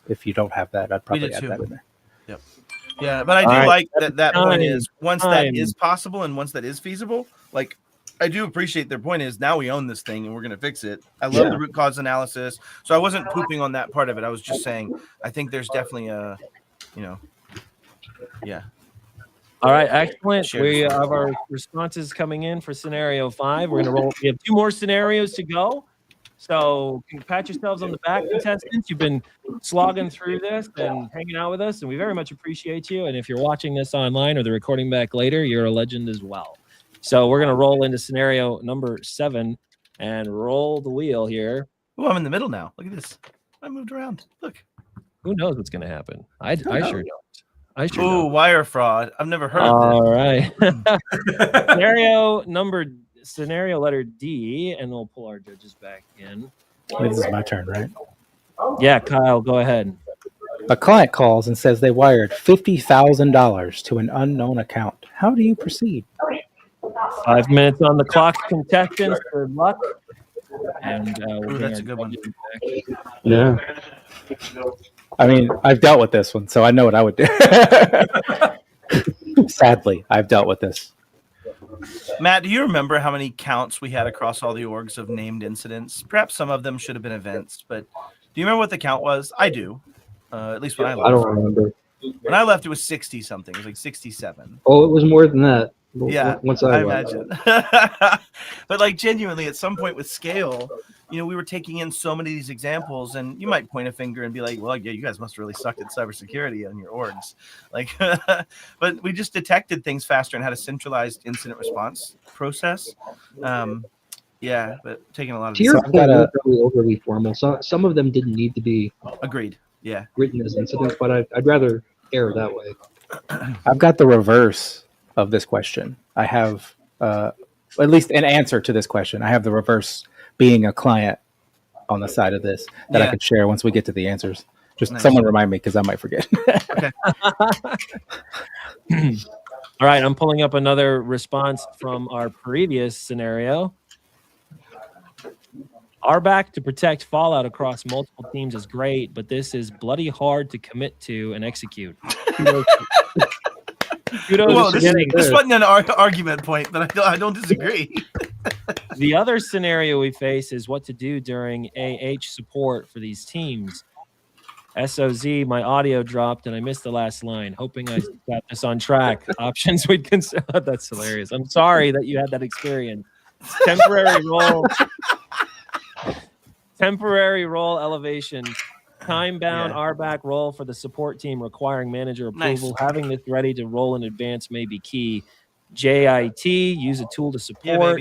if you don't have that, I'd probably add that in there. Yep. Yeah, but I do like that point is once that is possible and once that is feasible, like I do appreciate their point is now we own this thing and we're going to fix it. I love the root cause analysis. So I wasn't pooping on that part of it. I was just saying, I think there's definitely a, All right, excellent. We have our responses coming in for scenario 5. We're going to roll. We have 2 more scenarios to go. So you can pat yourselves on the back, contestants. You've been slogging through this and hanging out with us, and we very much appreciate you. And if you're watching this online or the recording back later, you're a legend as well. So we're going to roll into scenario number 7 and roll the wheel here. Oh, I'm in the middle now. Look at this. I moved around. Look. Who knows what's going to happen? I sure don't. Ooh, wire fraud. I've never heard of this. All right. Scenario letter D, and we'll pull our judges back in. This is my turn, right? Yeah, Kyle, go ahead. A client calls and says they wired $50,000 to an unknown account. How do you proceed? 5 minutes on the clock, contestants. Good luck. And that's a good one. Yeah. I mean, I've dealt with this one, so I know what I would do. Sadly, I've dealt with this. Matt, do you remember how many counts we had across all the orgs of named incidents? Perhaps some of them should have been events, but do you remember what the count was? I do. At least when I left. I don't remember. When I left, it was 60 something. It was like 67. Oh, it was more than that. Yeah, once I left. imagine. But like genuinely, at some point with scale, we were taking in so many of these examples, and you might point a finger and be like, "Well, yeah, you guys must have really sucked at cybersecurity on your orgs." Like, but we just detected things faster and had a centralized incident response process. Yeah, but taking a lot of. To your point, they're probably overly formal. So some of them didn't need to be agreed. Yeah, written as incidents, but I'd rather err that way. I've got the reverse of this question. I have at least an answer to this question. I have the reverse being a client on the side of this that I could share once we get to the answers. Just someone remind me because I might forget. Okay. All right, I'm pulling up another response from our previous scenario. RBAC to protect fallout across multiple teams is great, but this is bloody hard to commit to and execute. Whoa, this wasn't an argument point, but I don't disagree. The other scenario we face is what to do during AH support for these teams. SOZ, my audio dropped and I missed the last line. Hoping I got this on track. Options we'd consider. That's hilarious. I'm sorry that you had that experience. Temporary role elevation. Time-bound RBAC role for the support team requiring manager approval. Nice. Having this ready to roll in advance may be key. JIT, use a tool to support.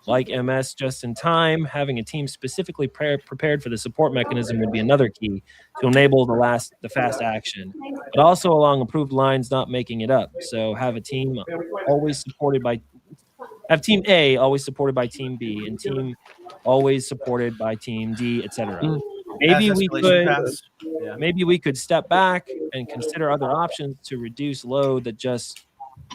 Like MS just in time, having a team specifically prepared for the support mechanism would be another key to enable the fast action, but also along approved lines, not making it up. So have team A always supported by team B and team always supported by team D, etc. Maybe we could step back and consider other options to reduce load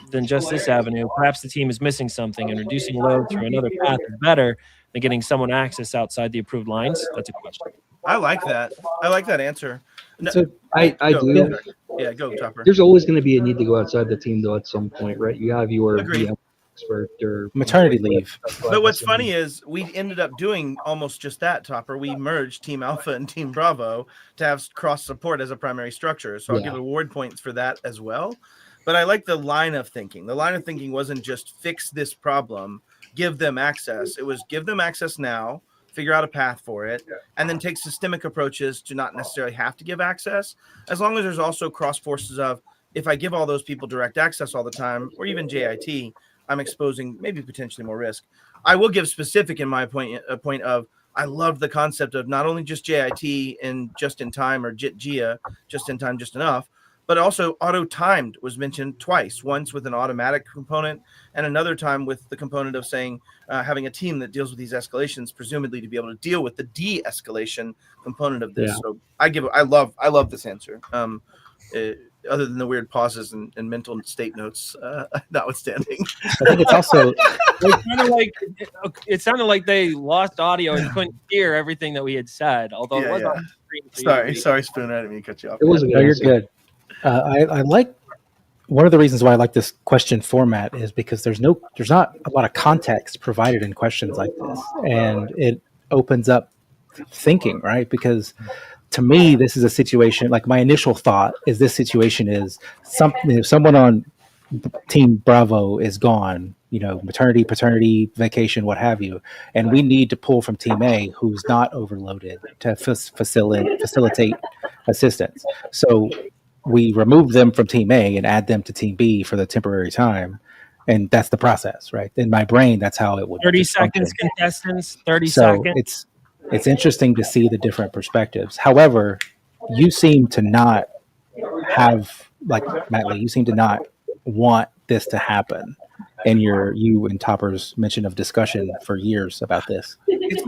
than just this avenue. Perhaps the team is missing something and reducing load through another path is better than getting someone access outside the approved lines. That's a question. I like that. I like that answer. No, So I do. Yeah, go, Topper. There's always going to be a need to go outside the team though at some point, right? You have your VM expert or maternity leave. But what's funny is we ended up doing almost just that, Topper. We merged Team Alpha and Team Bravo to have cross support as a primary structure. So I'll give award points for that as well. But I like the line of thinking. The line of thinking wasn't just fix this problem, give them access. It was give them access now, figure out a path for it, and then take systemic approaches to not necessarily have to give access, as long as there's also cross forces of, if I give all those people direct access all the time, or even JIT, I'm exposing maybe potentially more risk. I will give specific in my point of, I love the concept of not only just JIT and just in time or JIT GIA, just in time, just enough, but also auto-timed was mentioned twice, once with an automatic component and another time with the component of saying having a team that deals with these escalations, presumably to be able to deal with the de-escalation component of this. Yeah. So I love this answer. Other than the weird pauses and mental state notes, notwithstanding. I think it's also it sounded like they lost audio and couldn't hear everything that we had said. Although it was on the screen. Sorry, Spoon. I didn't mean to cut you off. It wasn't. No, you're good. I like one of the reasons why I like this question format is because there's not a lot of context provided in questions like this, and it opens up thinking, right? Because to me, this is a situation, like my initial thought is this situation is something, if someone on Team Bravo is gone, maternity, paternity, vacation, what have you, and we need to pull from Team A who's not overloaded to facilitate assistance. So we remove them from Team A and add them to Team B for the temporary time. And that's the process, right? In my brain, that's how it would 30 seconds, function. Contestants, 30 so seconds. It's interesting to see the different perspectives. However, you seem to not have, like Matt Lee, you seem to not want this to happen. And you and Topper's mention of discussion for years about this. It's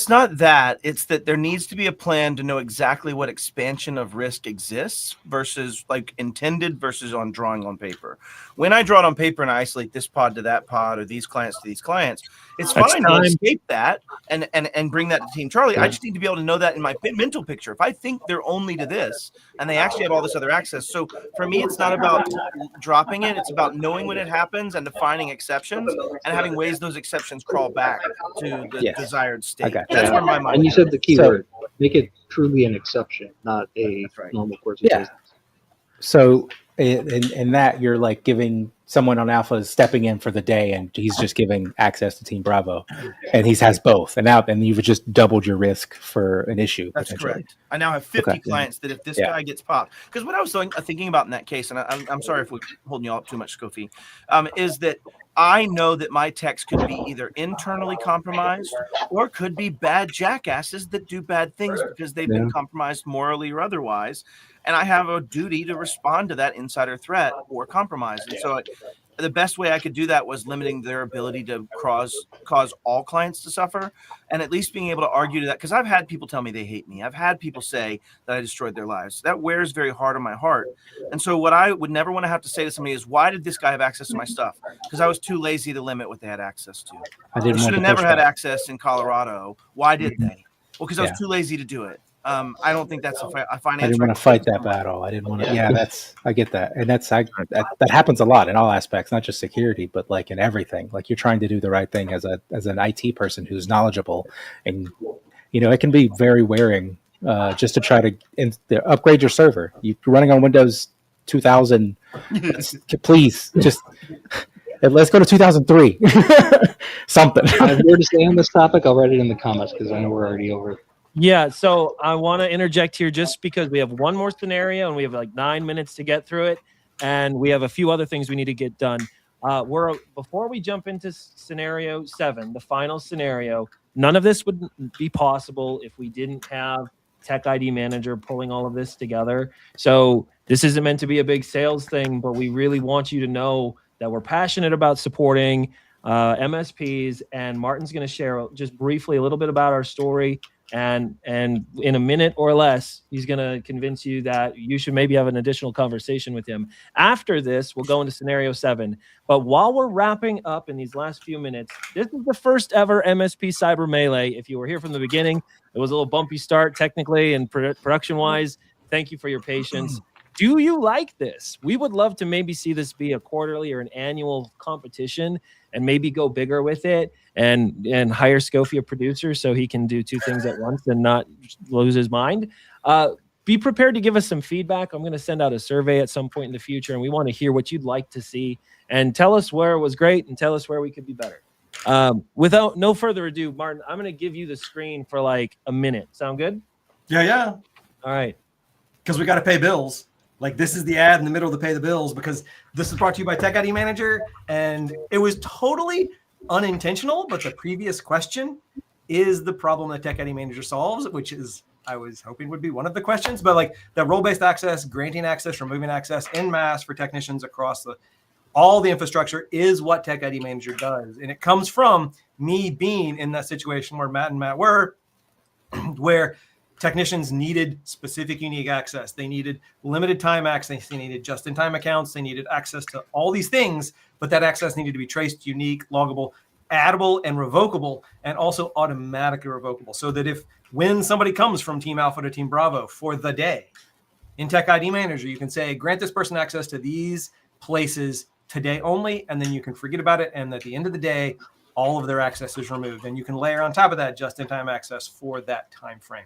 not that. It's that there needs to be a plan to know exactly what expansion of risk exists versus like intended versus on drawing on paper. When I draw it on paper and I isolate this pod to that pod or these clients to these clients, it's fine to escape that and bring that to Team Charlie. I just need to be able to know that in my mental picture. If I think they're only to this and they actually have all this other access. So for me, it's not about dropping it. It's about knowing when it happens and defining exceptions and having ways those exceptions crawl back to the desired state. That's where my mind. And you said the key word: make it truly an exception, not a normal course of business. So in that, you're like giving someone on Alpha stepping in for the day, and he's just giving access to Team Bravo, and he has both, and you've just doubled your risk for an issue. That's correct. I now have 50 clients that if this guy gets popped, because what I was thinking about in that case, and I'm sorry if we're holding you all up too much, Skofi, is that I know that my techs could be either internally compromised or could be bad jackasses that do bad things because they've been compromised morally or otherwise. And I have a duty to respond to that insider threat or compromise. And so the best way I could do that was limiting their ability to cause all clients to suffer, and at least being able to argue to that, because I've had people tell me they hate me. I've had people say that I destroyed their lives. That wears very hard on my heart. And so what I would never want to have to say to somebody is, why did this guy have access to my stuff? Because I was too lazy to limit what they had access to. They should have never had access in Colorado. Why did they? Well, because I was too lazy to do it. I don't think that's a financial. I didn't want to fight that battle. I didn't want to. Yeah, I get that, and that happens a lot in all aspects, not just security, but like in everything. Like you're trying to do the right thing as an IT person who's knowledgeable, and it can be very wearing just to try to upgrade your server. You're running on Windows 2000. Please just. Let's go to 2003. Something. I have more to say on this topic. I'll write it in the comments because I know we're already over. Yeah, so I want to interject here just because we have one more scenario and we have like 9 minutes to get through it, and we have a few other things we need to get done. Before we jump into scenario 7, the final scenario, none of this would be possible if we didn't have Tech ID Manager pulling all of this together. So this isn't meant to be a big sales thing, but we really want you to know that we're passionate about supporting MSPs, and Martin's going to share just briefly a little bit about our story. And in a minute or less, he's going to convince you that you should maybe have an additional conversation with him. After this, we'll go into scenario 7. But while we're wrapping up in these last few minutes, this is the first ever MSP Cyber Melee. If you were here from the beginning, it was a little bumpy start technically and production-wise. Thank you for your patience. Do you like this? We would love to maybe see this be a quarterly or an annual competition and maybe go bigger with it and hire Scofie a producer so he can do 2 things at once and not lose his mind. Be prepared to give us some feedback. I'm going to send out a survey at some point in the future, and we want to hear what you'd like to see. And tell us where it was great and tell us where we could be better. Without no further ado, Martin, I'm going to give you the screen for like a minute. Sound good? Yeah. All right. Because we got to pay bills. Like this is the ad in the middle to pay the bills, because this is brought to you by Tech ID Manager, and it was totally unintentional. But the previous question is the problem that Tech ID Manager solves, which is I was hoping would be one of the questions. But like that role-based access, granting access, removing access en masse for technicians across all the infrastructure is what Tech ID Manager does, and it comes from me being in that situation where Matt and Matt were, where technicians needed specific unique access. They needed limited time access. They needed just-in-time accounts. They needed access to all these things, but that access needed to be traced, unique, loggable, addable, and revocable, and also automatically revocable. So that when somebody comes from Team Alpha to Team Bravo for the day, in Tech ID Manager, you can say, grant this person access to these places today only, and then you can forget about it. And at the end of the day, all of their access is removed. And you can layer on top of that just-in-time access for that time frame.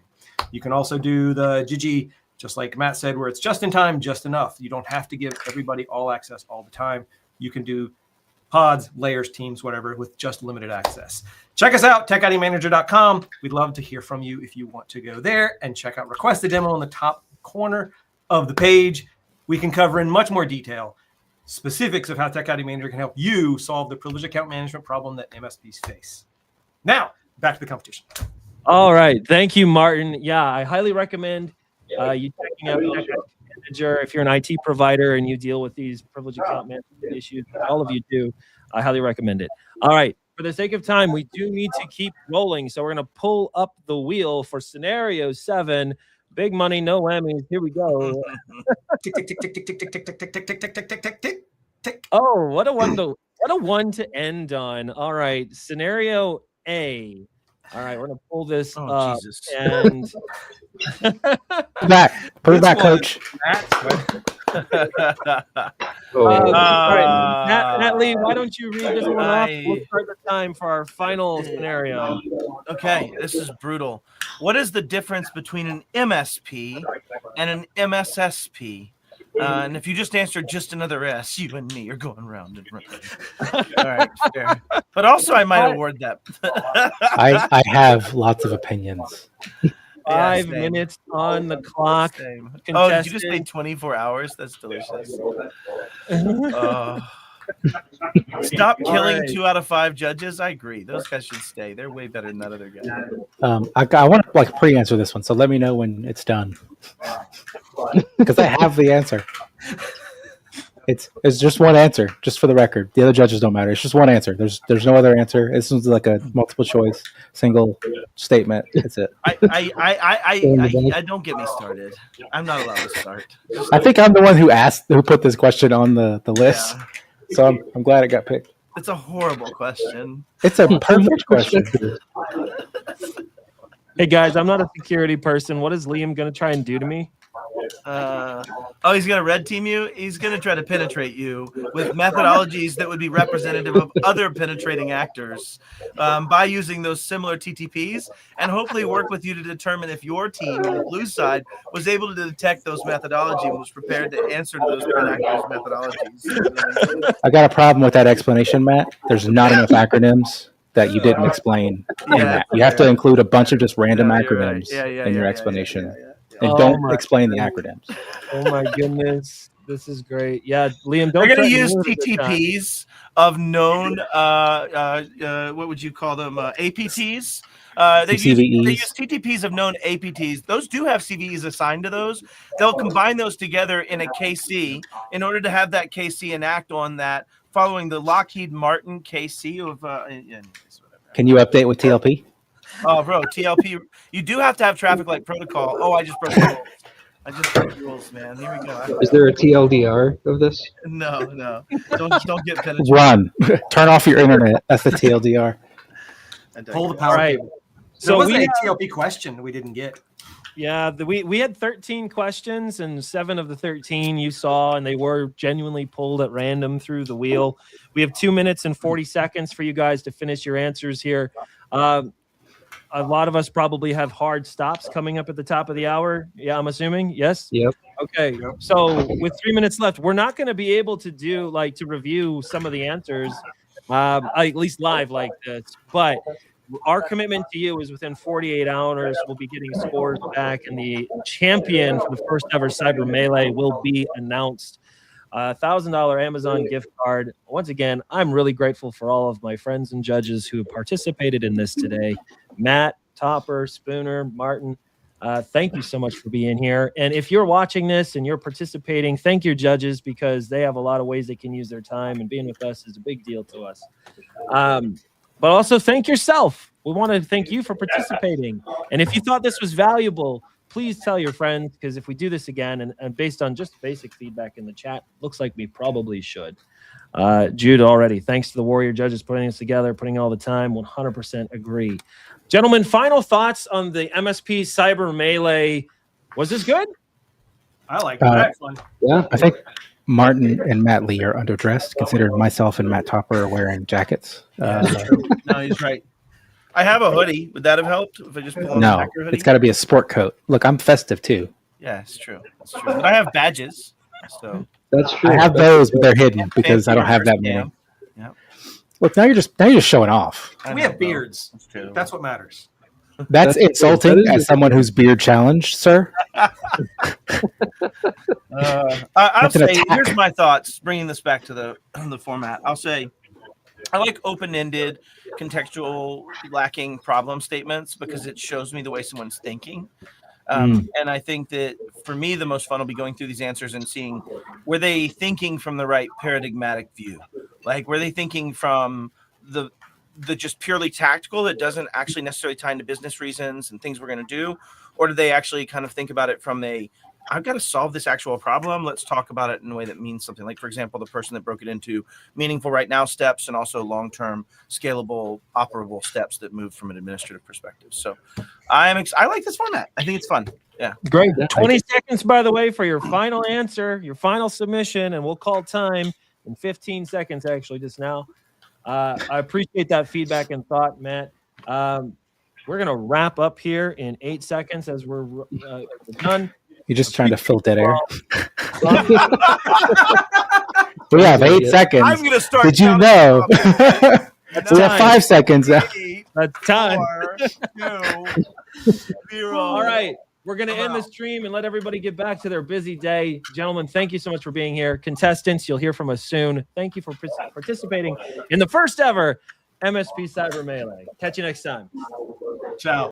You can also do the GG, just like Matt said, where it's just in time, just enough. You don't have to give everybody all access all the time. You can do pods, layers, teams, whatever, with just limited access. Check us out, techidmanager.com. We'd love to hear from you if you want to go there, and check out Request a Demo in the top corner of the page. We can cover in much more detail specifics of how Tech ID Manager can help you solve the privileged account management problem that MSPs face. Now, back to the competition. All right. Thank you, Martin. Yeah, I highly recommend you checking out Tech ID Manager. If you're an IT provider and you deal with these privileged account management issues, all of you do, I highly recommend it. All right. For the sake of time, we do need to keep rolling. So we're going to pull up the wheel for scenario 7. Big money, no whammies. Here we go. Tick, tick, tick, tick, tick, tick, tick, tick, tick, tick, tick, tick, tick, tick, tick, tick, tick. Oh, what a one to end on. All right. Scenario A. All right, we're gonna pull this up. Jesus. And Put it back, coach. all right, Matt Lee, why don't you read this one off? We'll start the time for our final scenario. Okay, this is brutal. What is the difference between an MSP and an MSSP? And if you just answered just another S, you and me are going round and round. All right, fair. But also, I might award that. I have lots of opinions. 5 minutes on the clock. Oh, did you just say 24 hours? That's delicious. Stop killing 2 out of 5 judges. I agree. Those guys should stay. They're way better than that other guy. I want to pre-answer this one, so let me know when it's done, because I have the answer. It's just one answer, just for the record. The other judges don't matter. It's just one answer. There's no other answer. This one's like a multiple choice, single statement. That's it. I don't get me started. I'm not allowed to start. I think I'm the one who put this question on the list. Yeah. So I'm glad it got picked. It's a horrible question. It's a perfect question. Hey guys, I'm not a security person. What is Liam gonna try and do to me? He's gonna red team you. He's gonna try to penetrate you with methodologies that would be representative of other penetrating actors by using those similar TTPs, and hopefully work with you to determine if your team on the blue side was able to detect those methodologies and was prepared to answer to those actors' methodologies. I got a problem with that explanation, Matt. There's not enough acronyms that you didn't explain in that. You have to include a bunch of just random acronyms in your explanation. And don't explain the acronyms. Oh my goodness. This is great. Yeah, Liam, don't We're going to threaten use me with this time. TTPs of known, what would you call them? APTs. They use TTPs of known APTs. Those do have CVEs assigned to those. They'll combine those together in a KC in order to have that KC enact on that following the Lockheed Martin KC of. Can you update with TLP? Oh, bro, TLP. You do have to have traffic light protocol. Oh, I just broke the rules. I just broke the rules, man. Here we go. Is there a TLDR of this? No. Don't get penetrated. Run. Turn off your internet. That's the TLDR. Pull the power. Right. So So was we a TLP question we didn't get. Yeah, we had 13 questions, and 7 of the 13 you saw, and they were genuinely pulled at random through the wheel. We have 2 minutes and 40 seconds for you guys to finish your answers here. A lot of us probably have hard stops coming up at the top of the hour. Yeah, I'm assuming. Yes. Yep. Okay. So with 3 minutes left, we're not going to be able to do to review some of the answers, at least live like this. But our commitment to you is within 48 hours, we'll be getting scores back, and the champion for the first ever Cyber Melee will be announced. $1,000 Amazon gift card. Once again, I'm really grateful for all of my friends and judges who participated in this today. Matt, Topper, Spooner, Martin, thank you so much for being here. And if you're watching this and you're participating, thank your judges, because they have a lot of ways they can use their time, and being with us is a big deal to us. But also thank yourself. We want to thank you for participating. And if you thought this was valuable, please tell your friends, because if we do this again, and based on just basic feedback in the chat, looks like we probably should. Jude already, thanks to the Warrior judges putting this together, putting in all the time, 100% agree. Gentlemen, final thoughts on the MSP Cyber Melee. Was this good? I like it. Excellent. Yeah. I think Martin and Matt Lee are underdressed, considering myself and Matt Topper are wearing jackets. No, he's right. I have a hoodie. Would that have helped if I just pull on the No, backer hoodie? it's got to be a sport coat. Look, I'm festive too. Yeah, it's true. It's true. But I have badges, so That's true. I have those, but they're hidden because I don't have that many. Yeah, Look, now you're just showing off. We have beards. That's true. That's what matters. That's insulting that is as someone who's beard challenged, sir. I'll That's an say, attack. here's my thoughts, bringing this back to the format. I'll say, I like open-ended, contextual, lacking problem statements because it shows me the way someone's thinking. And I think that for me, the most fun will be going through these answers and seeing, were they thinking from the right paradigmatic view? Like, were they thinking from the just purely tactical that doesn't actually necessarily tie into business reasons and things we're going to do? Or do they actually kind of think about it from I've got to solve this actual problem. Let's talk about it in a way that means something. Like, for example, the person that broke it into meaningful right now steps and also long-term scalable, operable steps that move from an administrative perspective. So I like this format. I think it's fun. Yeah. Great. 20 seconds, by the way, for your final answer, your final submission, and we'll call time in 15 seconds, actually, just now. I appreciate that feedback and thought, Matt. We're going to wrap up here in 8 seconds as we're done. You're just trying to fill dead air. We have 8 seconds. I'm going to start. Did you know? We have 5 seconds. That's time. 4, 2, 0. All right. We're going to end the stream and let everybody get back to their busy day. Gentlemen, thank you so much for being here. Contestants, you'll hear from us soon. Thank you for participating in the first ever MSP Cyber Melee. Catch you next time. Ciao.